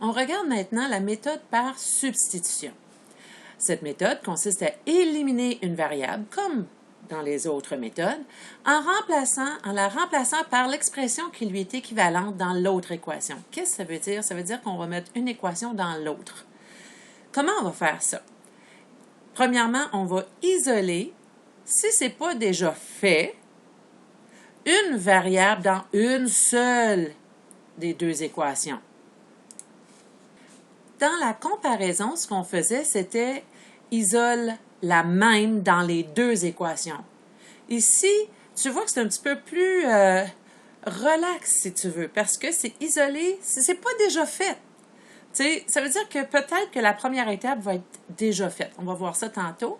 On regarde maintenant la méthode par substitution. Cette méthode consiste à éliminer une variable, comme dans les autres méthodes, en la remplaçant par l'expression qui lui est équivalente dans l'autre équation. Qu'est-ce que ça veut dire? Ça veut dire qu'on va mettre une équation dans l'autre. Comment on va faire ça? Premièrement, on va isoler, si ce n'est pas déjà fait, une variable dans une seule des deux équations. Dans la comparaison, ce qu'on faisait, c'était isole la même dans les deux équations. Ici, tu vois que c'est un petit peu plus relax, si tu veux, parce que c'est isolé, c'est pas déjà fait. T'sais, ça veut dire que peut-être que la première étape va être déjà faite. On va voir ça tantôt.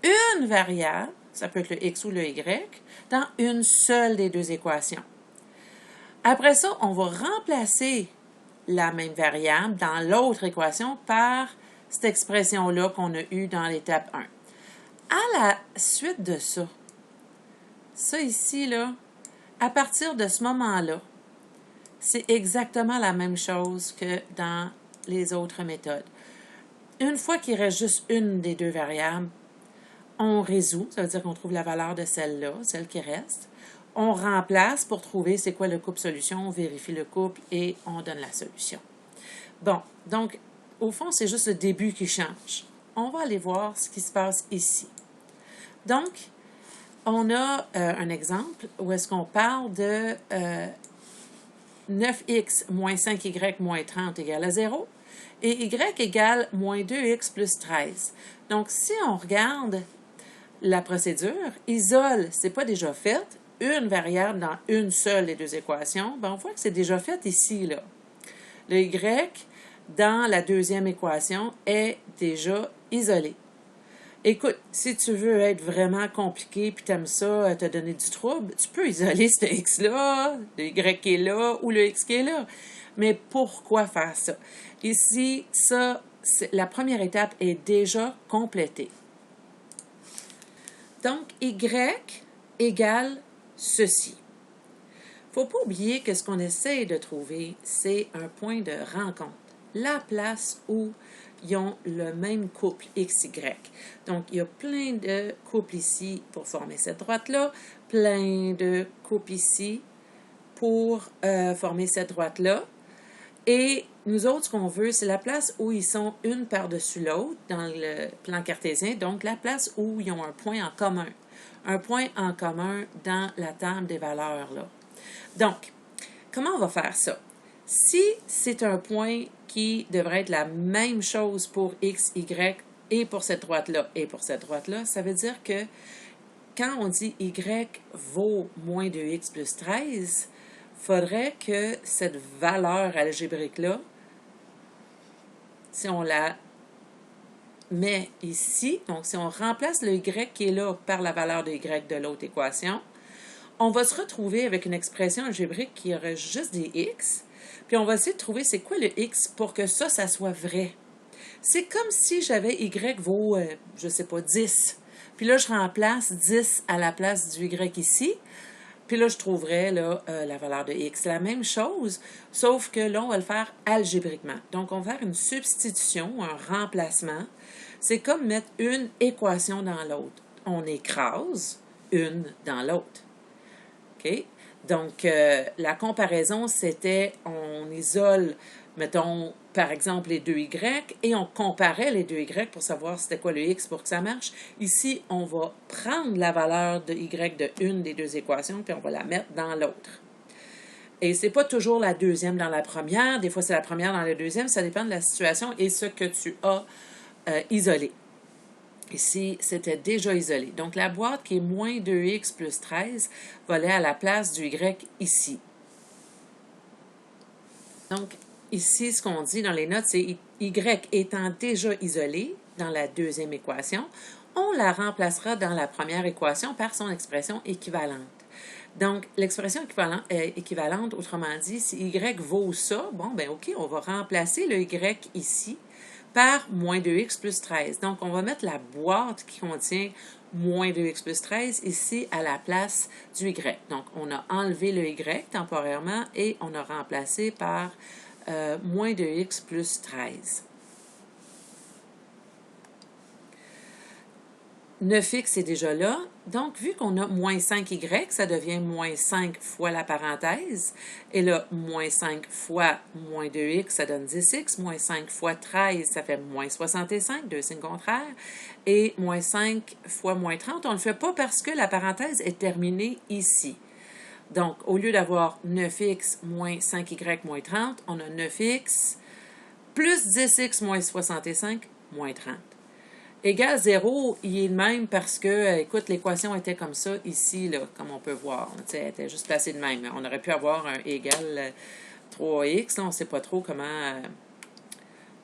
Une variable, ça peut être le x ou le y, dans une seule des deux équations. Après ça, on va remplacer la même variable dans l'autre équation par cette expression-là qu'on a eue dans l'étape 1. À la suite de ça ici, là, à partir de ce moment-là, c'est exactement la même chose que dans les autres méthodes. Une fois qu'il reste juste une des deux variables, on résout, ça veut dire qu'on trouve la valeur de celle-là, celle qui reste. On remplace pour trouver c'est quoi le couple solution, on vérifie le couple et on donne la solution. Bon, donc, au fond, c'est juste le début qui change. On va aller voir ce qui se passe ici. Donc, on a un exemple où est-ce qu'on parle de 9x moins 5y moins 30 égale à 0 et y égale moins 2x plus 13. Donc, si on regarde la procédure, isole, c'est pas déjà fait, une variable dans une seule des deux équations, ben on voit que c'est déjà fait ici, là. Le y dans la deuxième équation est déjà isolé. Écoute, si tu veux être vraiment compliqué puis t'aimes ça te donner du trouble, tu peux isoler ce x-là, le y qui est là ou le x qui est là. Mais pourquoi faire ça? Ici, la première étape est déjà complétée. Donc, y égale ceci. Il ne faut pas oublier que ce qu'on essaie de trouver, c'est un point de rencontre. La place où ils ont le même couple XY. Donc, il y a plein de couples ici pour former cette droite-là, plein de couples ici pour former cette droite-là. Et nous autres, ce qu'on veut, c'est la place où ils sont une par-dessus l'autre dans le plan cartésien, donc la place où ils ont un point en commun. Un point en commun dans la table des valeurs, là. Donc, comment on va faire ça? Si c'est un point qui devrait être la même chose pour x, y et pour cette droite-là et pour cette droite-là, ça veut dire que quand on dit y vaut moins 2x plus 13, il faudrait que cette valeur algébrique-là, si on la met ici, donc si on remplace le y qui est là par la valeur de y de l'autre équation, on va se retrouver avec une expression algébrique qui aurait juste des x, puis on va essayer de trouver c'est quoi le x pour que ça soit vrai. C'est comme si j'avais y vaut, je sais pas, 10. Puis là, je remplace 10 à la place du y ici. Puis là, je trouverais là, la valeur de x. La même chose, sauf que là, on va le faire algébriquement. Donc, on va faire une substitution, un remplacement. C'est comme mettre une équation dans l'autre. On écrase une dans l'autre. OK? Donc, la comparaison, c'était on isole, mettons, par exemple, les deux y et on comparait les deux y pour savoir c'était quoi le x pour que ça marche. Ici, on va prendre la valeur de y de une des deux équations puis on va la mettre dans l'autre. Et c'est pas toujours la deuxième dans la première. Des fois, c'est la première dans la deuxième. Ça dépend de la situation et ce que tu as isolé. Ici, c'était déjà isolé. Donc, la boîte qui est moins 2x plus 13 va aller à la place du y ici. Donc, ici, ce qu'on dit dans les notes, c'est y étant déjà isolé dans la deuxième équation, on la remplacera dans la première équation par son expression équivalente. Donc, l'expression équivalente, autrement dit, si y vaut ça, bon, ben OK, on va remplacer le y ici par moins 2x plus 13. Donc, on va mettre la boîte qui contient moins 2x plus 13 ici à la place du y. Donc, on a enlevé le y temporairement et on a remplacé par moins 2x plus 13. 9x est déjà là. Donc, vu qu'on a moins 5y, ça devient moins 5 fois la parenthèse. Et là, moins 5 fois moins 2x, ça donne 10x. Moins 5 fois 13, ça fait moins 65, deux signes contraires. Et moins 5 fois moins 30, on ne le fait pas parce que la parenthèse est terminée ici. Donc, au lieu d'avoir 9x moins 5y moins 30, on a 9x plus 10x moins 65 moins 30. Égal 0, il est le même parce que, écoute, l'équation était comme ça ici, là, comme on peut voir. Elle était juste placée de même. On aurait pu avoir un égal 3x. Là, on ne sait pas trop comment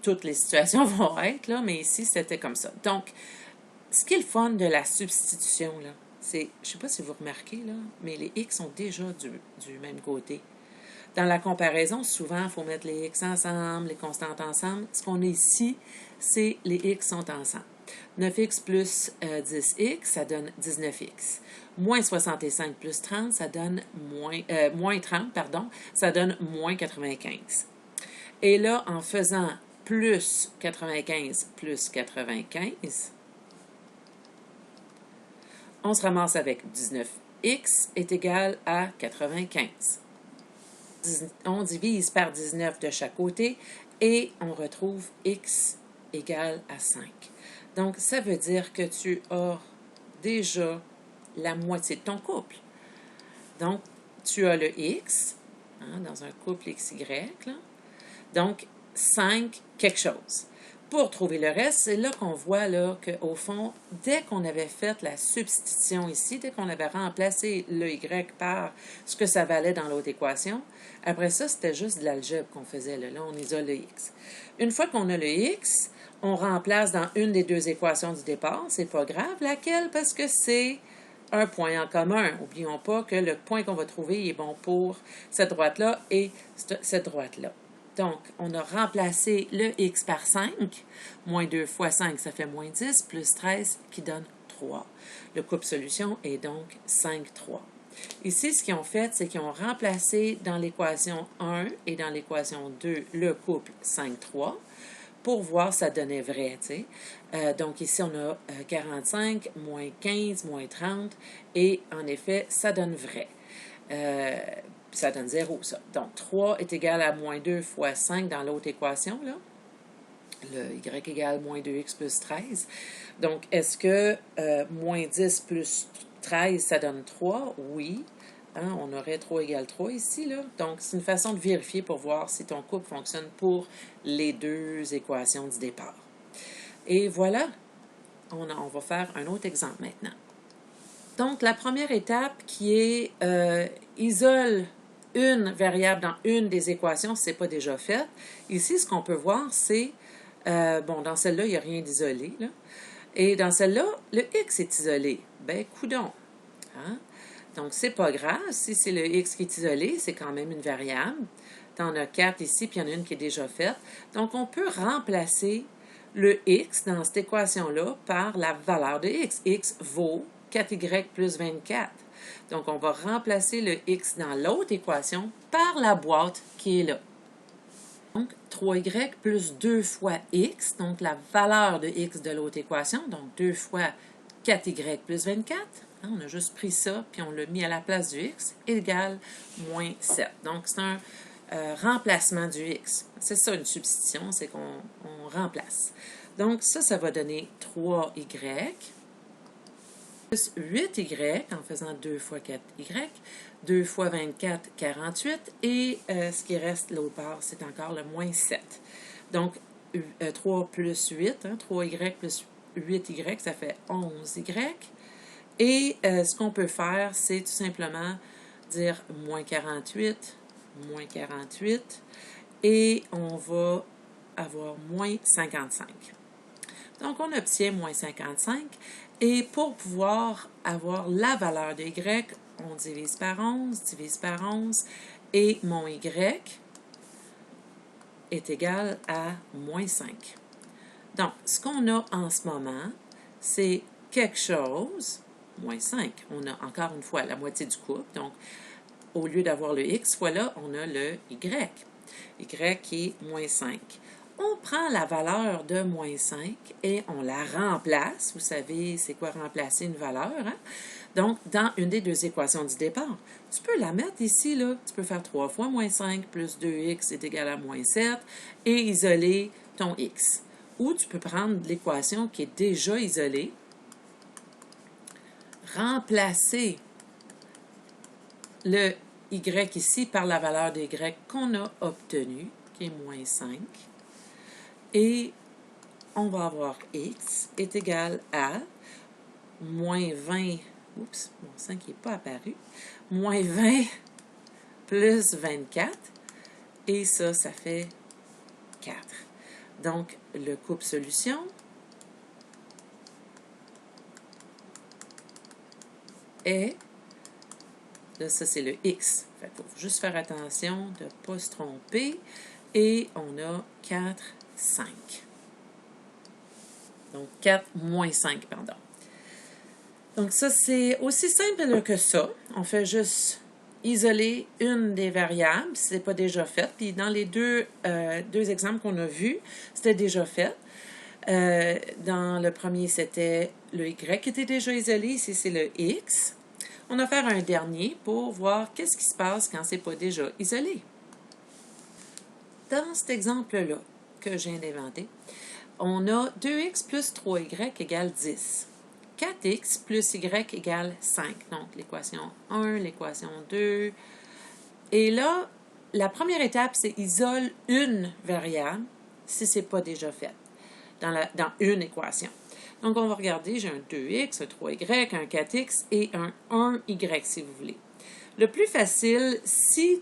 toutes les situations vont être, là, mais ici, c'était comme ça. Donc, ce qui est le fun de la substitution, là, c'est, je ne sais pas si vous remarquez, là, mais les x sont déjà du même côté. Dans la comparaison, souvent, il faut mettre les x ensemble, les constantes ensemble. Ce qu'on a ici, c'est les x sont ensemble. 9x plus 10x, ça donne 19x. Moins 65 plus 30, ça donne moins 30, pardon, ça donne moins 95. Et là, en faisant plus 95 plus 95, on se ramasse avec 19x est égal à 95. On divise par 19 de chaque côté et on retrouve x égale à 5. Donc, ça veut dire que tu as déjà la moitié de ton couple. Donc, tu as le x, dans un couple XY, là. Donc, 5 quelque chose. Pour trouver le reste, c'est là qu'on voit là, qu'au fond, dès qu'on avait fait la substitution ici, dès qu'on avait remplacé le y par ce que ça valait dans l'autre équation, après ça, c'était juste de l'algèbre qu'on faisait. Là, on isole le x. Une fois qu'on a le x, on remplace dans une des deux équations du départ. C'est pas grave. Laquelle? Parce que c'est un point en commun. N'oublions pas que le point qu'on va trouver est bon pour cette droite-là et cette droite-là. Donc, on a remplacé le x par 5. Moins 2 fois 5, ça fait moins 10, plus 13 qui donne 3. Le couple solution est donc 5, 3. Ici, ce qu'ils ont fait, c'est qu'ils ont remplacé dans l'équation 1 et dans l'équation 2 le couple 5, 3 pour voir si ça donnait vrai. Donc, ici, on a 45, moins 15, moins 30 et en effet, ça donne vrai. Ça donne 0, ça. Donc, 3 est égal à moins 2 fois 5 dans l'autre équation, là. Le y égale moins 2x plus 13. Donc, est-ce que moins 10 plus 13, ça donne 3? Oui. On aurait 3 égale 3 ici, là. Donc, c'est une façon de vérifier pour voir si ton couple fonctionne pour les deux équations du départ. Et voilà. On va faire un autre exemple maintenant. Donc, la première étape qui est isole une variable dans une des équations, si ce n'est pas déjà fait. Ici, ce qu'on peut voir, c'est, dans celle-là, il n'y a rien d'isolé. Et dans celle-là, le x est isolé. Ben, coudonc. Donc, c'est pas grave. Si c'est le x qui est isolé, c'est quand même une variable. Tu en as 4 ici, puis il y en a une qui est déjà faite. Donc, on peut remplacer le x dans cette équation-là par la valeur de x. X vaut 4y plus 24. Donc, on va remplacer le x dans l'autre équation par la boîte qui est là. Donc, 3y plus 2 fois x, donc la valeur de x de l'autre équation, donc 2 fois 4y plus 24. On a juste pris ça, puis on l'a mis à la place du x, égale moins 7. Donc, c'est un remplacement du x. C'est ça, une substitution, c'est qu'on remplace. Donc, ça va donner 3y plus 8y en faisant 2 fois 4y, 2 fois 24, 48, et ce qui reste l'autre part, c'est encore le moins 7. Donc, 3 plus 8, 3y plus 8y, ça fait 11y. Et ce qu'on peut faire, c'est tout simplement dire moins 48, et on va avoir moins 55. Donc, on obtient moins 55. Et pour pouvoir avoir la valeur de y, on divise par 11, et mon y est égal à moins 5. Donc, ce qu'on a en ce moment, c'est quelque chose, moins 5. On a encore une fois la moitié du couple. Donc, au lieu d'avoir le x fois là, on a le y. y est moins 5. On prend la valeur de moins 5 et on la remplace. Vous savez, c'est quoi remplacer une valeur, hein? Donc, dans une des deux équations du départ. Tu peux la mettre ici, là. Tu peux faire 3 fois moins 5 plus 2x est égal à moins 7 et isoler ton x. Ou tu peux prendre l'équation qui est déjà isolée, remplacer le y ici par la valeur de y qu'on a obtenue, qui est moins 5. Et on va avoir x est égal à moins 20, oups, mon 5 n'est pas apparu, moins 20 plus 24, et ça fait 4. Donc, le couple solution est, là, ça c'est le x. Il faut juste faire attention de ne pas se tromper. Et on a 4, 5. Donc, 4 moins 5, pardon. Donc, ça, c'est aussi simple que ça. On fait juste isoler une des variables, si ce n'est pas déjà fait. Puis, dans les deux exemples qu'on a vus, c'était déjà fait. Dans le premier, c'était le y qui était déjà isolé. Ici, c'est le x. On va faire un dernier pour voir qu'est-ce qui se passe quand ce n'est pas déjà isolé. Dans cet exemple-là que je viens d'inventer, on a 2x plus 3y égale 10. 4x plus y égale 5. Donc, l'équation 1, l'équation 2. Et là, la première étape, c'est isole une variable si ce n'est pas déjà fait dans une équation. Donc, on va regarder, j'ai un 2x, un 3y, un 4x et un 1y si vous voulez. Le plus facile, si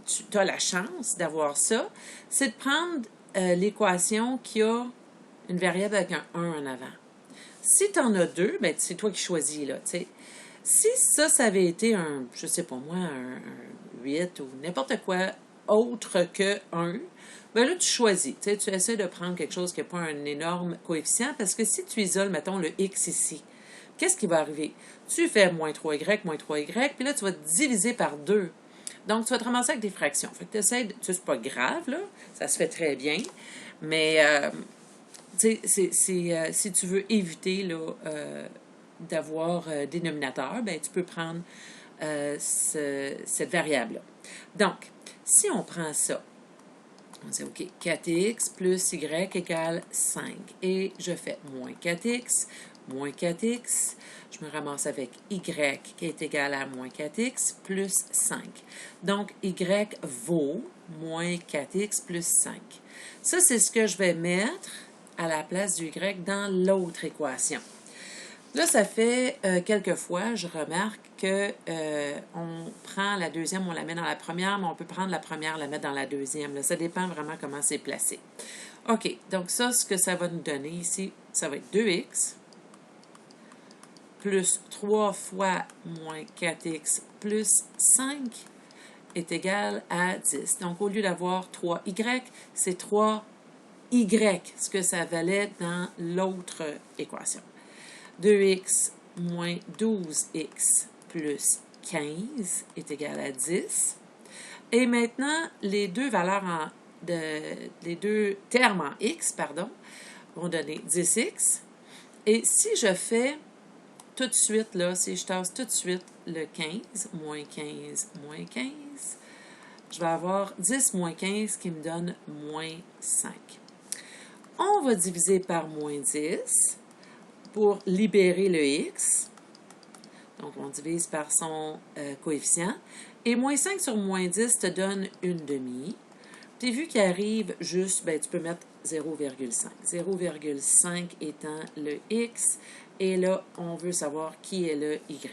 tu as la chance d'avoir ça, c'est de prendre l'équation qui a une variable avec un 1 en avant. Si tu en as deux, ben, c'est toi qui choisis, là, t'sais. Si ça avait été un, je sais pas moi, un 8 ou n'importe quoi autre que 1, ben là, tu choisis. Tu essaies de prendre quelque chose qui n'a pas un énorme coefficient, parce que si tu isoles, mettons, le x ici, qu'est-ce qui va arriver? Tu fais moins 3y, puis là, tu vas te diviser par 2. Donc, tu vas te ramasser avec des fractions. Fait que tu essaies, c'est pas grave, là, ça se fait très bien, mais si tu veux éviter là, d'avoir dénominateur, ben, tu peux prendre cette variable-là. Donc, si on prend ça, on dit, OK, 4x plus y égale 5. Et je fais moins 4x, je me ramasse avec y qui est égal à moins 4x plus 5. Donc, y vaut moins 4x plus 5. Ça, c'est ce que je vais mettre à la place du y dans l'autre équation. Là, ça fait quelques fois, je remarque que on prend la deuxième, on la met dans la première, mais on peut prendre la première, la mettre dans la deuxième. Là, ça dépend vraiment comment c'est placé. OK, donc ça, ce que ça va nous donner ici, ça va être 2x plus 3 fois moins 4x plus 5 est égal à 10. Donc, au lieu d'avoir 3y, c'est 3y, ce que ça valait dans l'autre équation. 2x moins 12x plus 15 est égal à 10. Et maintenant, les deux valeurs les deux termes en x, vont donner 10x. Et si je fais tout de suite, là, si je tasse tout de suite le 15, moins 15, moins 15, je vais avoir 10 moins 15 qui me donne moins 5. On va diviser par moins 10 pour libérer le x. Donc, on divise par son coefficient. Et moins 5 sur moins 10 te donne une demi. Puis, vu qu'il arrive juste, ben, tu peux mettre 0,5. 0,5 étant le x. Et là, on veut savoir qui est le y.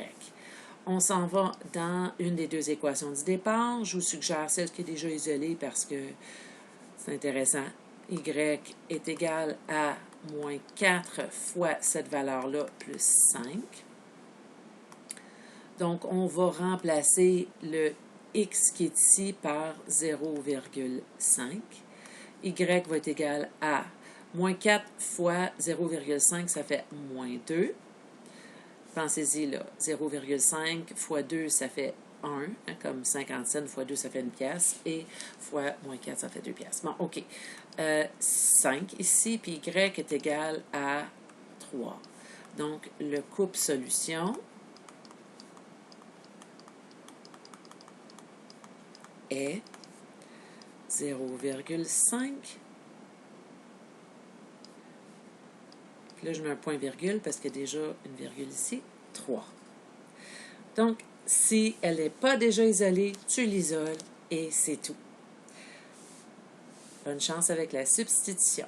On s'en va dans une des deux équations du départ. Je vous suggère celle qui est déjà isolée parce que c'est intéressant. Y est égal à moins 4 fois cette valeur-là plus 5. Donc, on va remplacer le x qui est ici par 0,5. Y va être égal à moins 4 fois 0,5, ça fait moins 2. Pensez-y, là, 0,5 fois 2, ça fait 1, hein, comme 50 cents fois 2, ça fait 1 pièce, et fois moins 4, ça fait 2 pièces. Bon, OK. 5 ici, puis y est égal à 3. Donc, le couple solution est 0,5. Puis là, je mets un point-virgule parce qu'il y a déjà une virgule ici. 3. Donc, si elle n'est pas déjà isolée, tu l'isoles et c'est tout. Bonne chance avec la substitution.